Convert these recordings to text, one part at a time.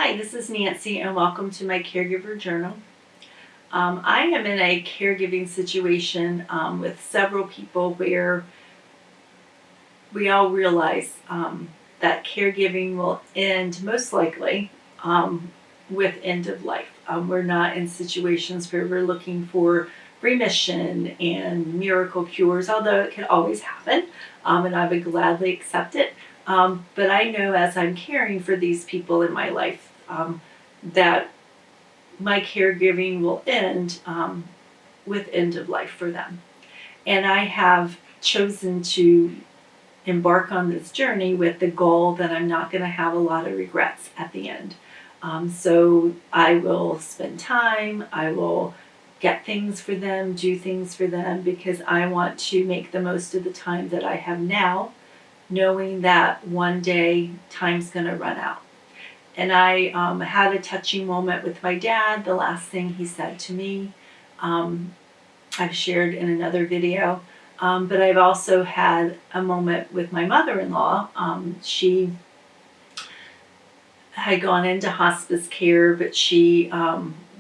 Hi, this is Nancy, and welcome to my Caregiver Journal. I am in a caregiving situation with several people where we all realize that caregiving will end most likely with end of life. We're not in situations where we're looking for remission and miracle cures, although it can always happen, and I would gladly accept it. But I know as I'm caring for these people in my life that my caregiving will end with end of life for them. And I have chosen to embark on this journey with the goal that I'm not going to have a lot of regrets at the end. So I will spend time, I will get things for them, do things for them, because I want to make the most of the time that I have now, knowing that one day time's going to run out. And I had a touching moment with my dad. The last thing he said to me, I've shared in another video, but I've also had a moment with my mother-in-law. She had gone into hospice care, but she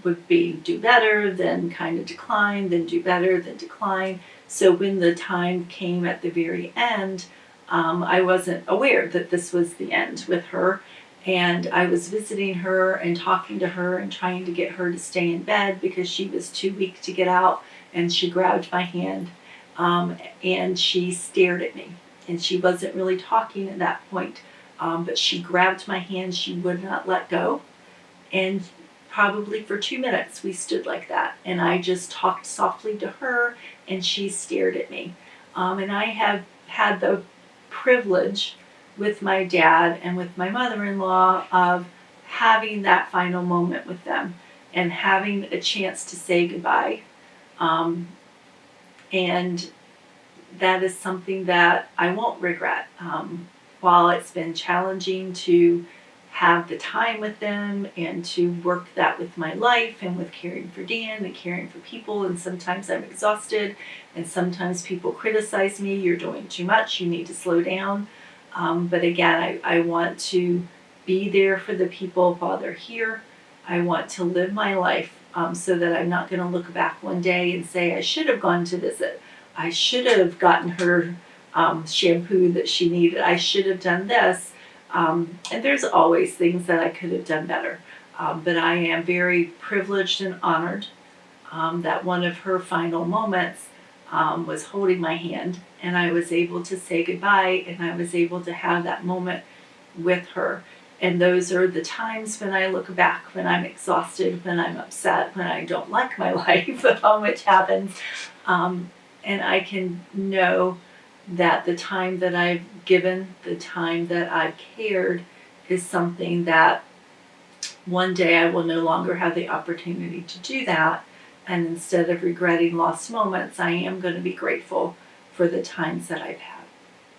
would do better, then kind of decline, then do better, then decline. So when the time came at the very end, I wasn't aware that this was the end with her. And I was visiting her and talking to her and trying to get her to stay in bed because she was too weak to get out. And she grabbed my hand and she stared at me. And she wasn't really talking at that point, but she grabbed my hand. She would not let go. And probably for 2 minutes we stood like that. And I just talked softly to her and she stared at me. And I have had the privilege with my dad and with my mother-in-law of having that final moment with them and having a chance to say goodbye. And that is something that I won't regret. While it's been challenging to have the time with them and to work that with my life and with caring for Dan and caring for people, and sometimes I'm exhausted and sometimes people criticize me, you're doing too much, you need to slow down. But again, I want to be there for the people while they're here. I want to live my life so that I'm not going to look back one day and say, I should have gone to visit. I should have gotten her shampoo that she needed. I should have done this. And there's always things that I could have done better. But I am very privileged and honored that one of her final moments was holding my hand, and I was able to say goodbye, and I was able to have that moment with her. And those are the times when I look back, when I'm exhausted, when I'm upset, when I don't like my life, which happens. And I can know that the time that I've given, the time that I've cared, is something that one day I will no longer have the opportunity to do that. And instead of regretting lost moments, I am going to be grateful for the times that I've had.